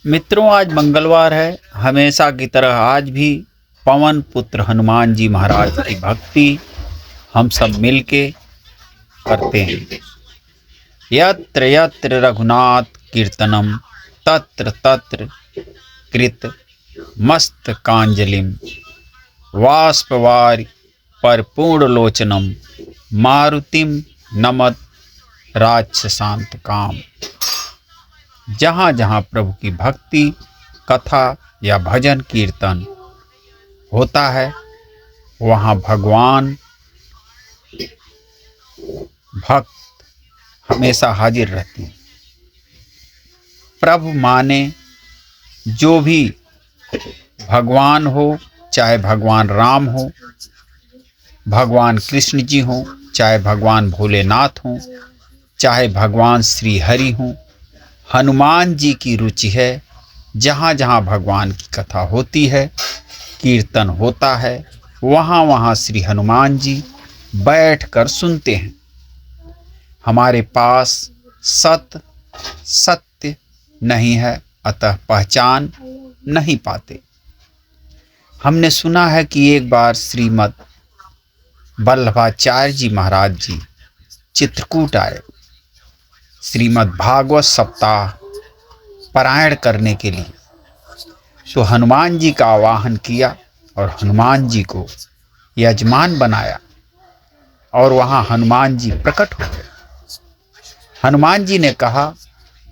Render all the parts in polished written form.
मित्रों, आज मंगलवार है। हमेशा की तरह आज भी पवन पुत्र हनुमान जी महाराज की भक्ति हम सब मिलके करते हैं। यत्र यत्र रघुनाथ कीर्तनम तत्र तत्र कृत मस्तकांजलिम वाष्पवारि परिपूर्ण लोचनम मारुतिम नमत राक्षसांत काम। जहाँ जहाँ प्रभु की भक्ति कथा या भजन कीर्तन होता है, वहाँ भगवान भक्त हमेशा हाजिर रहते हैं। प्रभु माने जो भी भगवान हो, चाहे भगवान राम हो, भगवान कृष्ण जी हो, चाहे भगवान भोलेनाथ हो, चाहे भगवान श्री हरि हो, हनुमान जी की रुचि है। जहाँ जहाँ भगवान की कथा होती है, कीर्तन होता है, वहाँ वहाँ श्री हनुमान जी बैठकर सुनते हैं। हमारे पास सत्य नहीं है, अतः पहचान नहीं पाते। हमने सुना है कि एक बार श्रीमद् वल्लभाचार्य जी महाराज जी चित्रकूट आए श्रीमद् भागवत सप्ताह पारायण करने के लिए। तो हनुमान जी का आवाहन किया और हनुमान जी को यजमान बनाया और वहाँ हनुमान जी प्रकट हो गए। हनुमान जी ने कहा,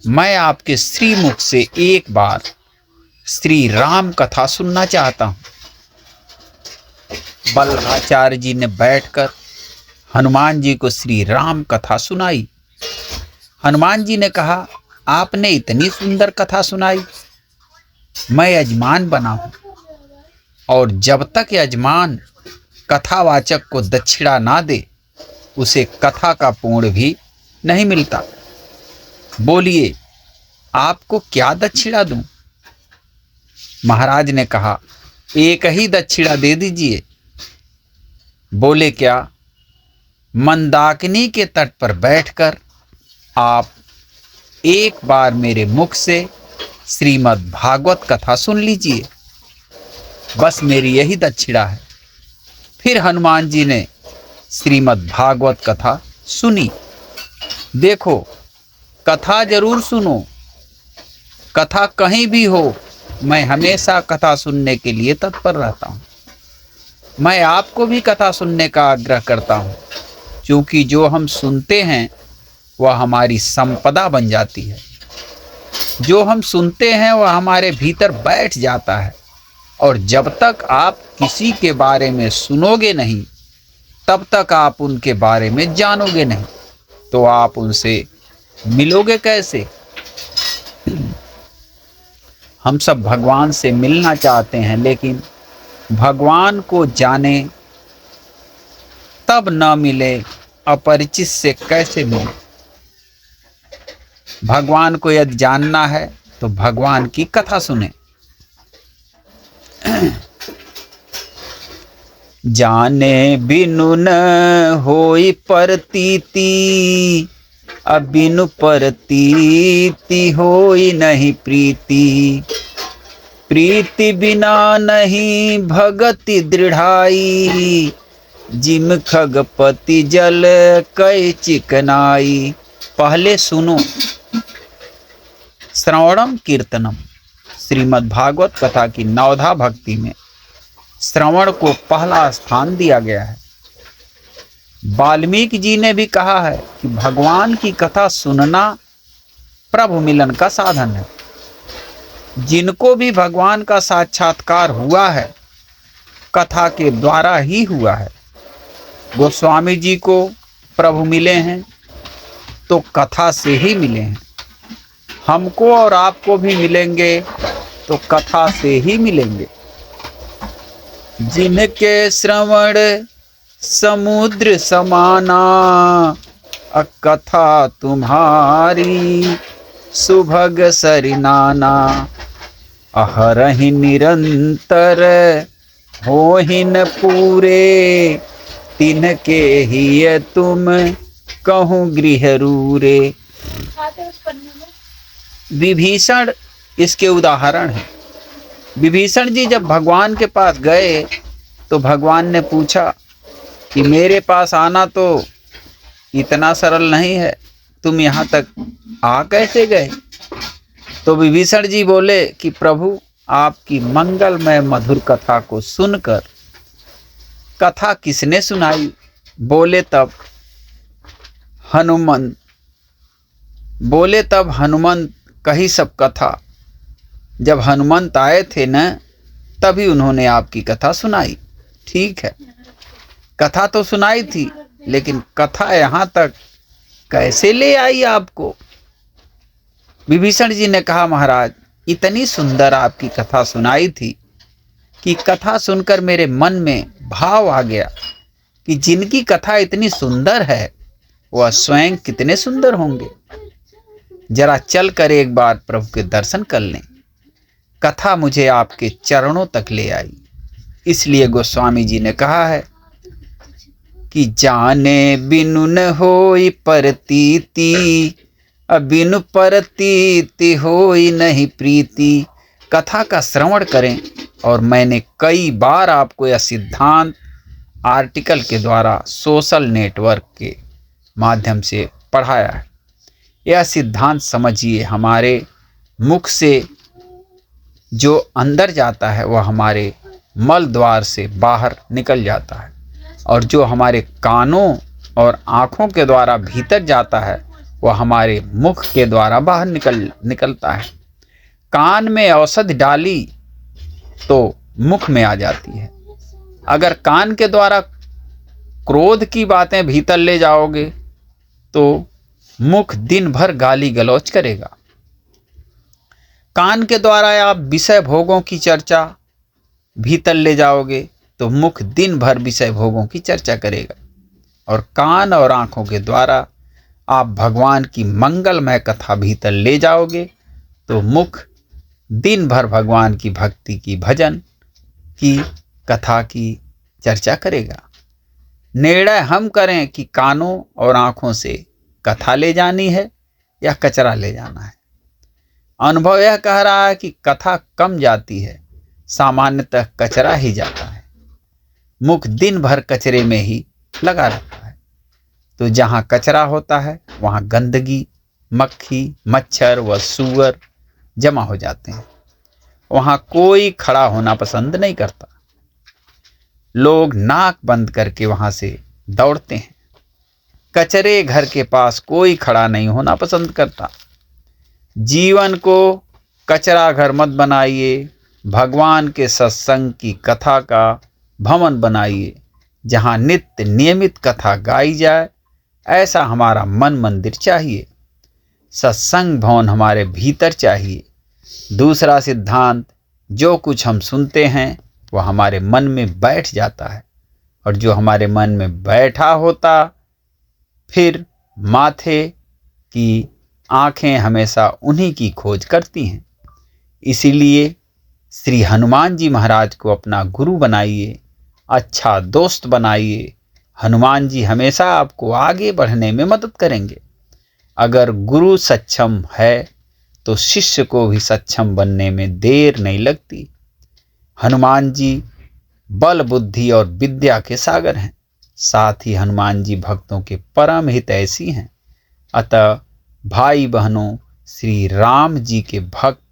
मैं आपके श्रीमुख से एक बार श्री राम कथा सुनना चाहता हूँ। वल्लभाचार्य जी ने बैठकर हनुमान जी को श्री राम कथा सुनाई। हनुमान जी ने कहा, आपने इतनी सुंदर कथा सुनाई, मैं यजमान बना हूं और जब तक यजमान कथावाचक को दक्षिणा ना दे, उसे कथा का पूर्ण भी नहीं मिलता। बोलिए, आपको क्या दक्षिणा दूं? महाराज ने कहा, एक ही दक्षिणा दे दीजिए। बोले, क्या? मंदाकिनी के तट पर बैठकर आप एक बार मेरे मुख से श्रीमद् भागवत कथा सुन लीजिए, बस मेरी यही दक्षिणा है। फिर हनुमान जी ने श्रीमद् भागवत कथा सुनी। देखो, कथा जरूर सुनो, कथा कहीं भी हो, मैं हमेशा कथा सुनने के लिए तत्पर रहता हूँ। मैं आपको भी कथा सुनने का आग्रह करता हूँ, क्योंकि जो हम सुनते हैं वह हमारी संपदा बन जाती है। जो हम सुनते हैं वह हमारे भीतर बैठ जाता है, और जब तक आप किसी के बारे में सुनोगे नहीं, तब तक आप उनके बारे में जानोगे नहीं। तो आप उनसे मिलोगे कैसे? हम सब भगवान से मिलना चाहते हैं, लेकिन भगवान को जाने तब न मिले, अपरिचित से कैसे मिले? भगवान को यदि जानना है तो भगवान की कथा सुने। जाने बिनु न होई प्रतीति, अबिनु प्रतीति होई नहीं प्रीति। प्रीति बिना नहीं भगति दृढ़ाई, जिम खगपति जल कई चिकनाई। पहले सुनो। श्रवणम कीर्तनम, श्रीमद् भागवत कथा की नवधा भक्ति में श्रवण को पहला स्थान दिया गया है। वाल्मीकि जी ने भी कहा है कि भगवान की कथा सुनना प्रभु मिलन का साधन है। जिनको भी भगवान का साक्षात्कार हुआ है, कथा के द्वारा ही हुआ है। गोस्वामी जी को प्रभु मिले हैं तो कथा से ही मिले हैं। हमको और आपको भी मिलेंगे तो कथा से ही मिलेंगे। जिनके श्रवण समुद्र समाना, कथा तुम्हारी सुभग सरिनाना। अहरहि निरंतर होहिन पूरे, तिनके ही तुम कहूँ गृह रूरे। विभीषण इसके उदाहरण हैं। विभीषण जी जब भगवान के पास गए तो भगवान ने पूछा कि मेरे पास आना तो इतना सरल नहीं है, तुम यहाँ तक आ कैसे गए? तो विभीषण जी बोले कि प्रभु, आपकी मंगलमय मधुर कथा को सुनकर। कथा किसने सुनाई? बोले तब हनुमंत कही सब कथा। जब हनुमंत आए थे न, तभी उन्होंने आपकी कथा सुनाई। ठीक है, कथा तो सुनाई थी, लेकिन कथा यहाँ तक कैसे ले आई आपको? विभीषण जी ने कहा, महाराज, इतनी सुंदर आपकी कथा सुनाई थी कि कथा सुनकर मेरे मन में भाव आ गया कि जिनकी कथा इतनी सुंदर है वह स्वयं कितने सुंदर होंगे। जरा चल कर एक बार प्रभु के दर्शन कर लें। कथा मुझे आपके चरणों तक ले आई। इसलिए गोस्वामी जी ने कहा है कि जाने बिनु न होई परतीति, बिनु परतीति होई नहीं प्रीति। कथा का श्रवण करें। और मैंने कई बार आपको यह सिद्धांत आर्टिकल के द्वारा सोशल नेटवर्क के माध्यम से पढ़ाया है। यह सिद्धांत समझिए, हमारे मुख से जो अंदर जाता है वह हमारे मल द्वार से बाहर निकल जाता है, और जो हमारे कानों और आँखों के द्वारा भीतर जाता है वह हमारे मुख के द्वारा बाहर निकलता है। कान में औषधि डाली तो मुख में आ जाती है। अगर कान के द्वारा क्रोध की बातें भीतर ले जाओगे तो मुख दिन भर गाली गलौज करेगा। कान के द्वारा आप विषय भोगों की चर्चा भीतर ले जाओगे तो मुख दिन भर विषय भोगों की चर्चा करेगा। और कान और आँखों के द्वारा आप भगवान की मंगलमय कथा भीतर ले जाओगे तो मुख दिन भर भगवान की भक्ति की, भजन की, कथा की चर्चा करेगा। निर्णय हम करें कि कानों और आँखों से कथा ले जानी है या कचरा ले जाना है। अनुभव यह कह रहा है कि कथा कम जाती है, सामान्यतः कचरा ही जाता है। मुख दिन भर कचरे में ही लगा रहता है। तो जहाँ कचरा होता है वहाँ गंदगी, मक्खी, मच्छर व सूअर जमा हो जाते हैं। वहाँ कोई खड़ा होना पसंद नहीं करता। लोग नाक बंद करके वहाँ से दौड़ते हैं। कचरे घर के पास कोई खड़ा नहीं होना पसंद करता। जीवन को कचरा घर मत बनाइए। भगवान के सत्संग की कथा का भवन बनाइए, जहाँ नित्य नियमित कथा गाई जाए। ऐसा हमारा मन मंदिर चाहिए। सत्संग भवन हमारे भीतर चाहिए। दूसरा सिद्धांत, जो कुछ हम सुनते हैं वह हमारे मन में बैठ जाता है, और जो हमारे मन में बैठा होता फिर माथे की आँखें हमेशा उन्हीं की खोज करती हैं। इसीलिए श्री हनुमान जी महाराज को अपना गुरु बनाइए, अच्छा दोस्त बनाइए। हनुमान जी हमेशा आपको आगे बढ़ने में मदद करेंगे। अगर गुरु सक्षम है तो शिष्य को भी सक्षम बनने में देर नहीं लगती। हनुमान जी बल, बुद्धि और विद्या के सागर हैं। साथ ही हनुमान जी भक्तों के परम हितैषी हैं। अतः भाई बहनों, श्री राम जी के भक्त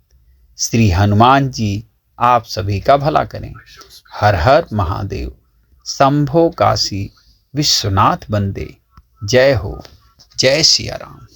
श्री हनुमान जी आप सभी का भला करें। हर हर महादेव। शंभो काशी विश्वनाथ वंदे। जय हो, जय सिया राम।